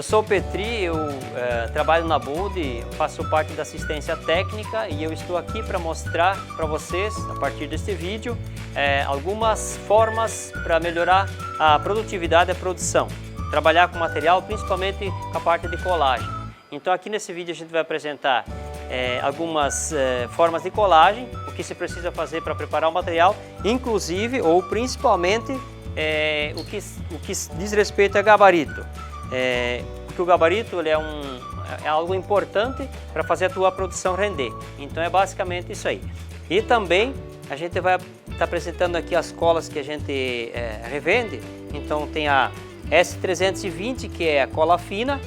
sou o Petri, eu trabalho na Bold, faço parte da assistência técnica e eu estou aqui para mostrar para vocês, a partir deste vídeo, algumas formas para melhorar a produtividade e a produção. Trabalhar com material, principalmente com a parte de colagem. Então aqui nesse vídeo a gente vai apresentar algumas formas de colagem, o que se precisa fazer para preparar o material, inclusive ou principalmente o que diz respeito a gabarito. Porque o gabarito ele é algo importante para fazer a tua produção render. Então é basicamente isso aí. E também a gente vai estar apresentando aqui as colas que a gente revende. Então tem a S320, que é a cola fina,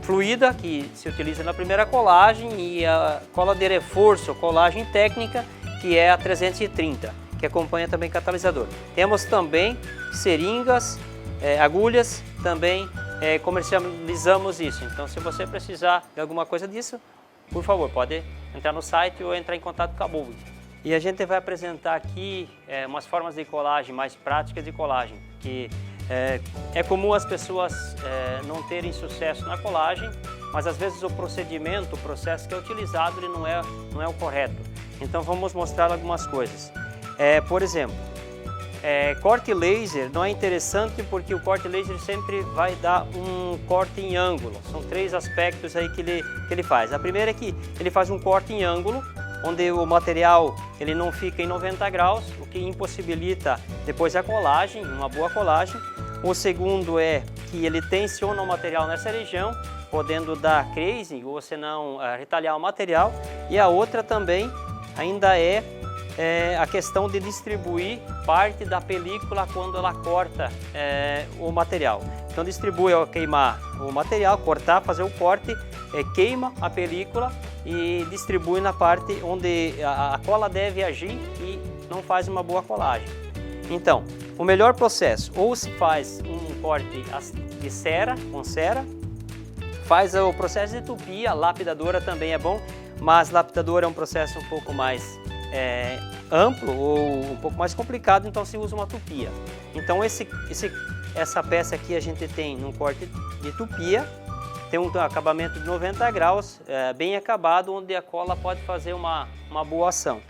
fluida, que se utiliza na primeira colagem, e a cola de reforço, colagem técnica, que é a 330, que acompanha também catalisador. Temos também seringas, agulhas, também comercializamos isso. Então se você precisar de alguma coisa disso, por favor, pode entrar no site ou entrar em contato com a Bold. E a gente vai apresentar aqui umas formas de colagem mais práticas de colagem, que é comum as pessoas não terem sucesso na colagem, mas às vezes o processo que é utilizado ele não é o correto. Então vamos mostrar algumas coisas. Por exemplo, corte laser não é interessante porque o corte laser sempre vai dar um corte em ângulo. São três aspectos aí que ele faz. A primeira é que ele faz um corte em ângulo, onde o material ele não fica em 90 graus, o que impossibilita depois a colagem, uma boa colagem. O segundo é que ele tensiona o material nessa região, podendo dar crazing ou senão retalhar o material. E a outra também ainda é a questão de distribuir parte da película quando ela corta o material. Então distribui ao queimar o material, cortar, fazer o corte, queima a película e distribui na parte onde a cola deve agir e não faz uma boa colagem. Então, o melhor processo, ou se faz um corte de cera, com cera, faz o processo de tupia, lapidadora também é bom, mas lapidadora é um processo um pouco mais amplo ou um pouco mais complicado, então se usa uma tupia. Então essa peça aqui a gente tem num corte de tupia, tem um acabamento de 90 graus, bem acabado, onde a cola pode fazer uma boa ação.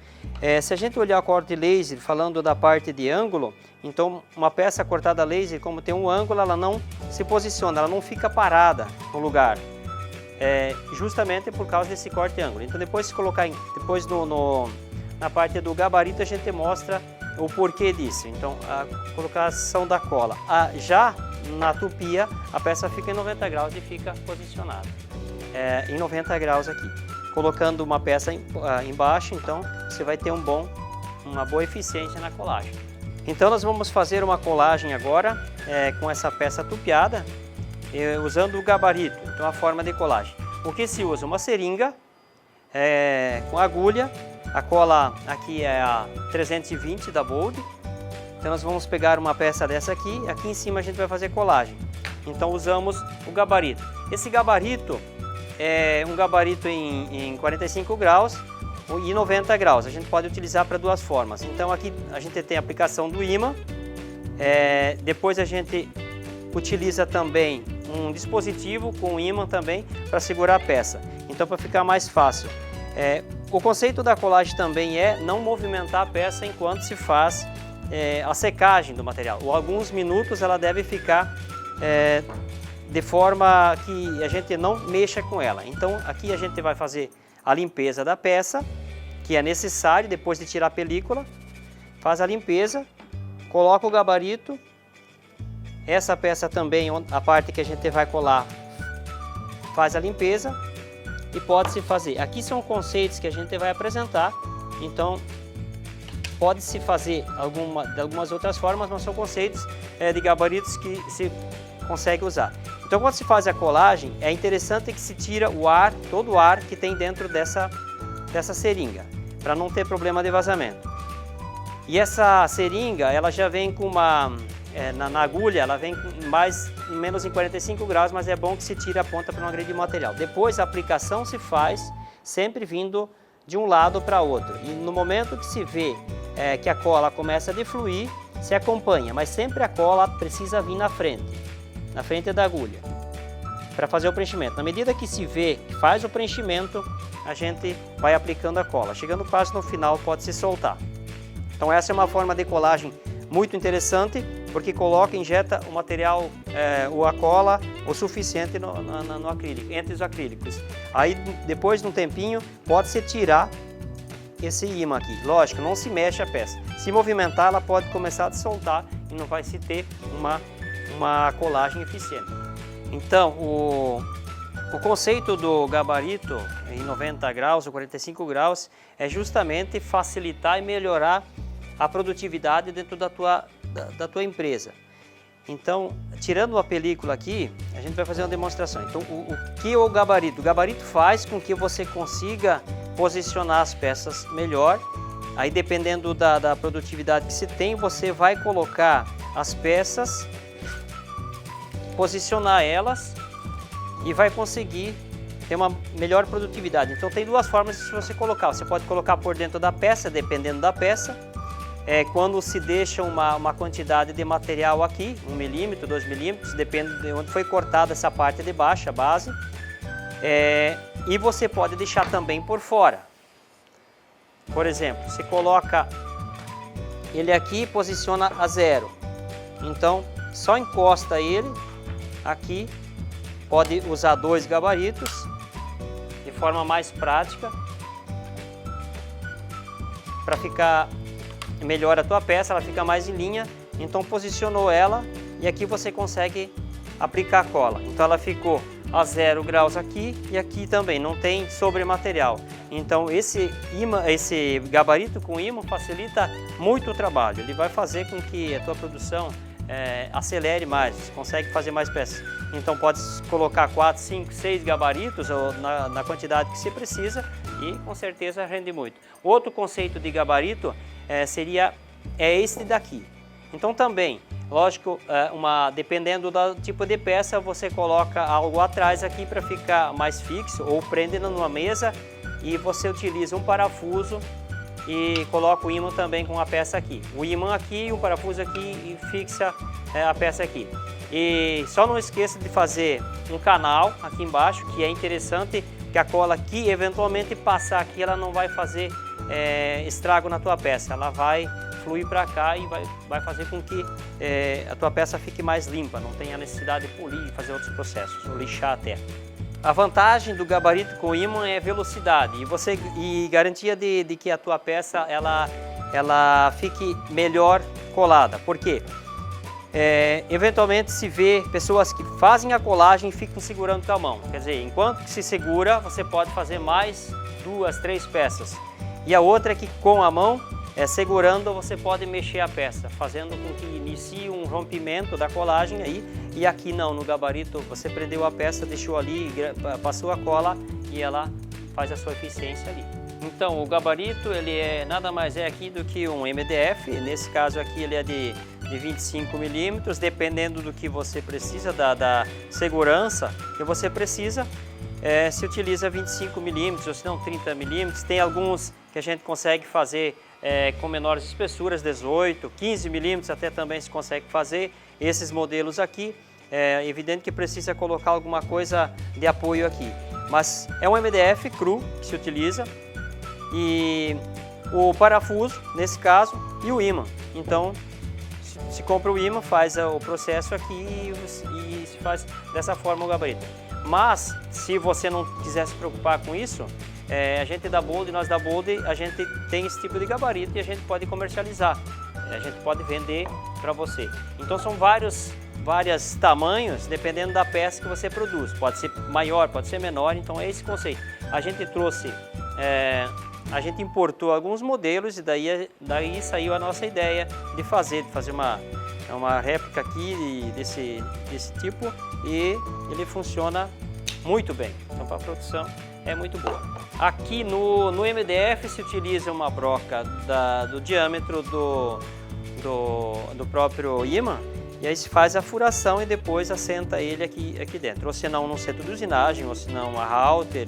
Se a gente olhar o corte laser, falando da parte de ângulo, então uma peça cortada a laser, como tem um ângulo, ela não se posiciona, ela não fica parada no lugar, justamente por causa desse corte de ângulo. Então depois se colocar, na parte do gabarito a gente mostra o porquê disso. Então a colocação da cola. Já na tupia a peça fica em 90 graus e fica posicionada em 90 graus aqui. Colocando uma peça embaixo, então você vai ter uma boa eficiência na colagem. Então nós vamos fazer uma colagem agora com essa peça tupiada, usando o gabarito, então a forma de colagem. O que se usa? Uma seringa com agulha, a cola aqui é a 320 da Bold. Então nós vamos pegar uma peça dessa aqui em cima a gente vai fazer colagem. Então usamos o gabarito. Esse gabarito é um gabarito em 45 graus e 90 graus. A gente pode utilizar para duas formas. Então aqui a gente tem a aplicação do ímã, depois a gente utiliza também um dispositivo com ímã também para segurar a peça. Então para ficar mais fácil. O conceito da colagem também é não movimentar a peça enquanto se faz a secagem do material. Ou alguns minutos ela deve ficar de forma que a gente não mexa com ela. Então aqui a gente vai fazer a limpeza da peça, que é necessário depois de tirar a película. Faz a limpeza, coloca o gabarito. Essa peça também, a parte que a gente vai colar, faz a limpeza. E pode-se fazer. Aqui são conceitos que a gente vai apresentar, então pode-se fazer de algumas outras formas, mas são conceitos de gabaritos que se consegue usar. Então quando se faz a colagem, é interessante que se tira o ar, todo o ar que tem dentro dessa seringa, para não ter problema de vazamento. E essa seringa, ela já vem com na agulha, ela vem menos em 45 graus, mas é bom que se tire a ponta para não agredir o material. Depois a aplicação se faz sempre vindo de um lado para outro. E no momento que se vê que a cola começa a defluir, se acompanha, mas sempre a cola precisa vir na frente da agulha. para fazer o preenchimento. Na medida que se vê que faz o preenchimento, a gente vai aplicando a cola. Chegando quase no final, pode se soltar. Então essa é uma forma de colagem muito interessante, porque coloca, injeta o material, ou a cola, o suficiente no acrílico, entre os acrílicos. Aí depois de um tempinho, pode-se tirar esse ímã aqui. Lógico, não se mexe a peça. Se movimentar, ela pode começar a soltar e não vai se ter uma colagem eficiente. Então, o conceito do gabarito em 90 graus ou 45 graus é justamente facilitar e melhorar a produtividade dentro da tua empresa. Então, tirando a película aqui, a gente vai fazer uma demonstração. Então, o que é o gabarito? O gabarito faz com que você consiga posicionar as peças melhor. Aí, dependendo da produtividade que você tem, você vai colocar as peças, posicionar elas e vai conseguir ter uma melhor produtividade. Então, tem duas formas de você colocar. Você pode colocar por dentro da peça, dependendo da peça. Quando se deixa uma quantidade de material aqui, 1 milímetro, 2 milímetros, depende de onde foi cortada essa parte de baixo, a base. E você pode deixar também por fora. Por exemplo, você coloca ele aqui e posiciona a 0. Então, só encosta ele aqui. Pode usar 2 gabaritos de forma mais prática para ficar melhor a tua peça, ela fica mais em linha. Então posicionou ela e aqui você consegue aplicar a cola. Então ela ficou a 0 graus aqui e aqui também, não tem sobrematerial. Então esse gabarito com ímã facilita muito o trabalho. Ele vai fazer com que a tua produção acelere mais, você consegue fazer mais peças. Então pode colocar 4, 5, 6 gabaritos na quantidade que você precisa e com certeza rende muito. Outro conceito de gabarito seria este daqui. Então também, lógico, dependendo do tipo de peça, você coloca algo atrás aqui para ficar mais fixo ou prende numa mesa e você utiliza um parafuso e coloca o ímã também com a peça aqui. O ímã aqui e o parafuso aqui e fixa a peça aqui. E só não esqueça de fazer um canal aqui embaixo, que é interessante, que a cola aqui, eventualmente passar aqui, ela não vai fazer estrago na tua peça. Ela vai fluir para cá e vai fazer com que a tua peça fique mais limpa, não tenha necessidade de polir e fazer outros processos, ou lixar até. A vantagem do gabarito com ímã é velocidade e garantia de que a tua peça ela fique melhor colada. Por quê? Eventualmente se vê pessoas que fazem a colagem e ficam segurando com a mão. Quer dizer, enquanto que se segura, você pode fazer mais 2, 3 peças. E a outra é que com a mão, segurando, você pode mexer a peça, fazendo com que inicie um rompimento da colagem aí. E aqui não, no gabarito, você prendeu a peça, deixou ali, passou a cola e ela faz a sua eficiência ali. Então, o gabarito, ele nada mais aqui do que um MDF. Nesse caso aqui, ele é de 25 milímetros, dependendo do que você precisa, da segurança que você precisa. Se utiliza 25 milímetros ou se não 30 milímetros. Tem alguns que a gente consegue fazer com menores espessuras, 18, 15 milímetros até também se consegue fazer. Esses modelos aqui, é evidente que precisa colocar alguma coisa de apoio aqui. Mas é um MDF cru que se utiliza e o parafuso, nesse caso, e o ímã. Então, se compra o ímã, faz o processo aqui e se faz dessa forma o gabarito. Mas, se você não quiser se preocupar com isso, nós da Bold, a gente tem esse tipo de gabarito e a gente pode comercializar. A gente pode vender para você. Então, são vários tamanhos, dependendo da peça que você produz. Pode ser maior, pode ser menor, então é esse conceito. A gente trouxe, a gente importou alguns modelos e daí saiu a nossa ideia de fazer uma réplica aqui desse tipo e ele funciona muito bem. Então, para a produção é muito boa. Aqui no MDF se utiliza uma broca do diâmetro do próprio ímã e aí se faz a furação e depois assenta ele aqui dentro. Ou se não, no centro de usinagem, ou se não, a halter.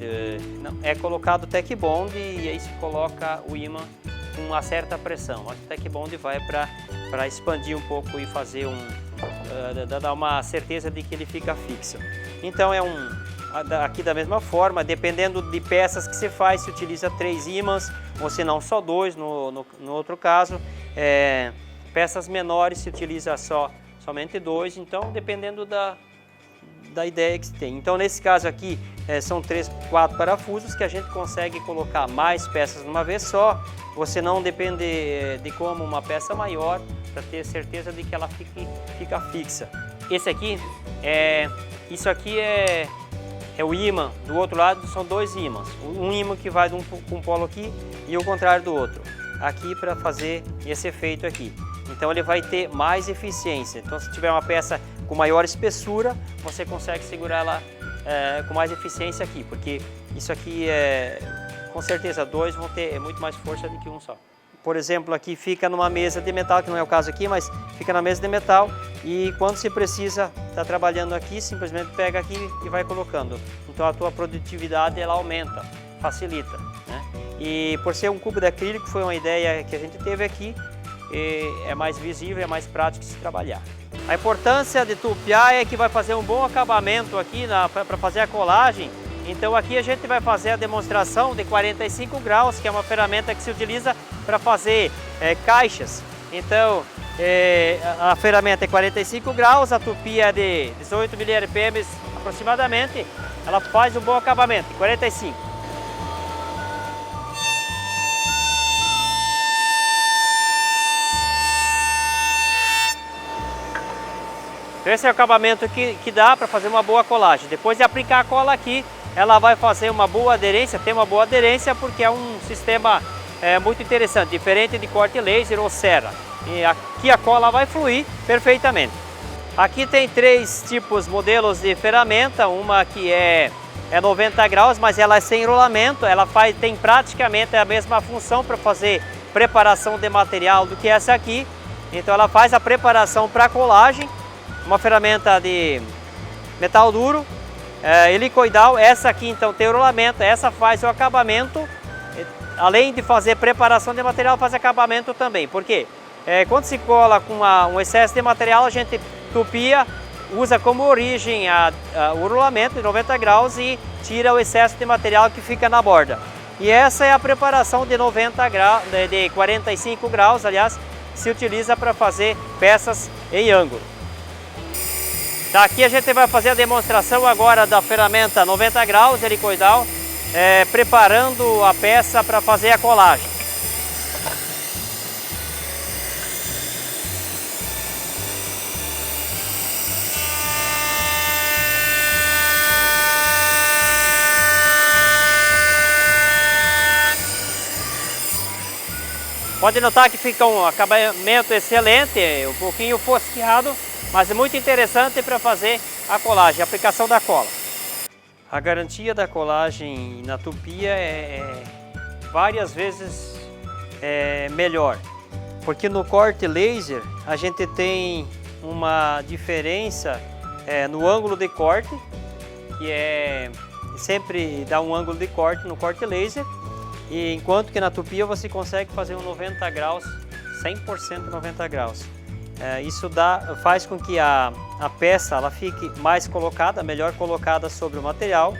É colocado Tec Bond e aí se coloca o ímã com uma certa pressão. A Tec Bond vai para expandir um pouco e fazer dá uma certeza de que ele fica fixo. Então aqui da mesma forma, dependendo de peças que você faz, se utiliza 3 ímãs, ou se não só 2 no outro caso. Peças menores se utiliza somente 2, então dependendo da ideia que você tem. Então nesse caso aqui são 3, 4 parafusos que a gente consegue colocar mais peças numa vez só. Você não depende de como uma peça maior para ter certeza de que ela fica fixa. Esse aqui isso aqui é o ímã, do outro lado são 2 ímãs. Um ímã que vai de um polo aqui e o contrário do outro. Aqui para fazer esse efeito aqui. Então ele vai ter mais eficiência. Então se tiver uma peça com maior espessura, você consegue segurar ela com mais eficiência aqui, porque isso aqui com certeza 2 vão ter muito mais força do que um só. Por exemplo, aqui fica numa mesa de metal, que não é o caso aqui, mas fica na mesa de metal e quando se precisa estar trabalhando aqui, simplesmente pega aqui e vai colocando. Então a tua produtividade ela aumenta, facilita, né? E por ser um cubo de acrílico, foi uma ideia que a gente teve aqui, é mais visível, é mais prático de se trabalhar. A importância de tupiar é que vai fazer um bom acabamento aqui para fazer a colagem. Então aqui a gente vai fazer a demonstração de 45 graus, que é uma ferramenta que se utiliza para fazer caixas. Então a ferramenta é 45 graus, a tupia é de 18 mRPM aproximadamente. Ela faz um bom acabamento, 45. Esse é o acabamento que dá para fazer uma boa colagem. Depois de aplicar a cola aqui, ela vai fazer uma boa aderência, tem uma boa aderência porque é um sistema muito interessante, diferente de corte laser ou serra. E aqui a cola vai fluir perfeitamente. Aqui tem 3 modelos de ferramenta, uma que é 90 graus, mas ela é sem rolamento, ela tem praticamente a mesma função para fazer preparação de material do que essa aqui. Então ela faz a preparação para colagem. Uma ferramenta de metal duro, helicoidal. Essa aqui então tem o rolamento, essa faz o acabamento, além de fazer preparação de material, faz acabamento também. Por quê? Quando se cola com um excesso de material, a gente tupia, usa como origem o rolamento de 90 graus e tira o excesso de material que fica na borda. E essa é a preparação de 90 graus, de 45 graus, aliás, se utiliza para fazer peças em ângulo. Aqui a gente vai fazer a demonstração agora da ferramenta 90 graus helicoidal, preparando a peça para fazer a colagem. Pode notar que fica um acabamento excelente, um pouquinho fosqueado, mas é muito interessante para fazer a colagem, a aplicação da cola. A garantia da colagem na tupia é várias vezes melhor, porque no corte laser a gente tem uma diferença no ângulo de corte, que sempre dá um ângulo de corte no corte laser, e enquanto que na tupia você consegue fazer um 90 graus, 100% 90 graus. Isso faz com que a peça ela fique mais colocada, melhor colocada sobre o material,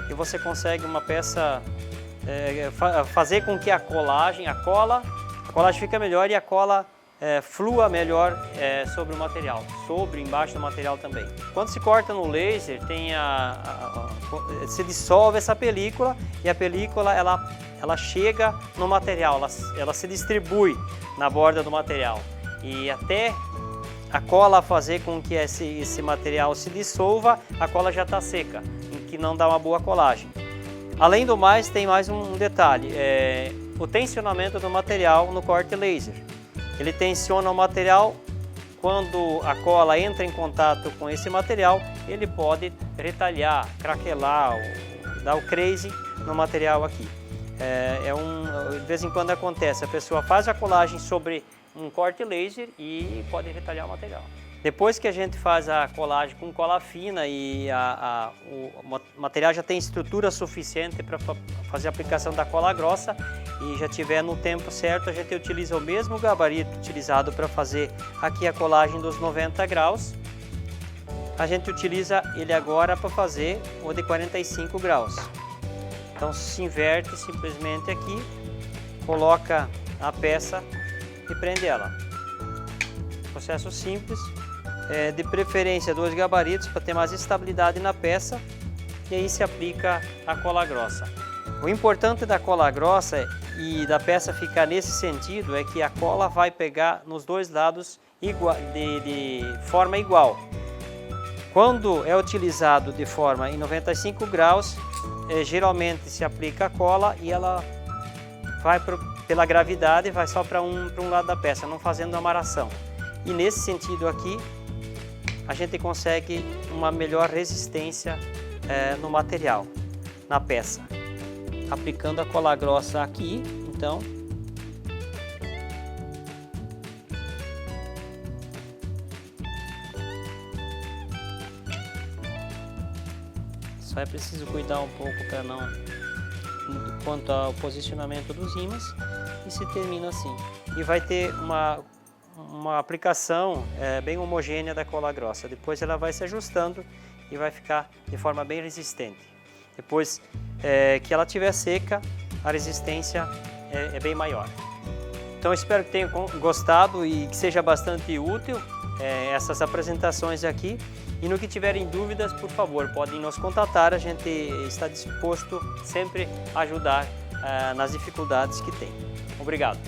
e você consegue uma peça fazer com que a colagem fica melhor e a cola flua melhor sobre o material, embaixo do material também. Quando se corta no laser, se dissolve essa película e a película ela chega no material, ela se distribui na borda do material. E até a cola fazer com que esse material se dissolva, a cola já está seca, que não dá uma boa colagem. Além do mais, tem mais um detalhe, o tensionamento do material no corte laser. Ele tensiona o material, quando a cola entra em contato com esse material, ele pode retalhar, craquelar, dar o crazy no material aqui. De vez em quando acontece, a pessoa faz a colagem sobre um corte laser e pode retalhar o material. Depois que a gente faz a colagem com cola fina e o material já tem estrutura suficiente para fazer a aplicação da cola grossa e já tiver no tempo certo, a gente utiliza o mesmo gabarito utilizado para fazer aqui a colagem dos 90 graus a gente utiliza ele agora para fazer o de 45 graus. Então se inverte simplesmente aqui, coloca a peça e prende ela. Processo simples, de preferência 2 gabaritos para ter mais estabilidade na peça, e aí se aplica a cola grossa. O importante da cola grossa e da peça ficar nesse sentido é que a cola vai pegar nos dois lados de forma igual. Quando é utilizado de forma em 95 graus, geralmente se aplica a cola e ela vai pela gravidade, vai só para um lado da peça, não fazendo amarração. E nesse sentido aqui, a gente consegue uma melhor resistência no material, na peça. Aplicando a cola grossa aqui, então, só é preciso cuidar um pouco para não, quanto ao posicionamento dos ímãs, e se termina assim. E vai ter uma aplicação bem homogênea da cola grossa. Depois ela vai se ajustando e vai ficar de forma bem resistente. Depois que ela estiver seca, a resistência é bem maior. Então espero que tenham gostado e que seja bastante útil essas apresentações aqui. E no que tiverem dúvidas, por favor, podem nos contatar, a gente está disposto sempre a ajudar nas dificuldades que tem. Obrigado!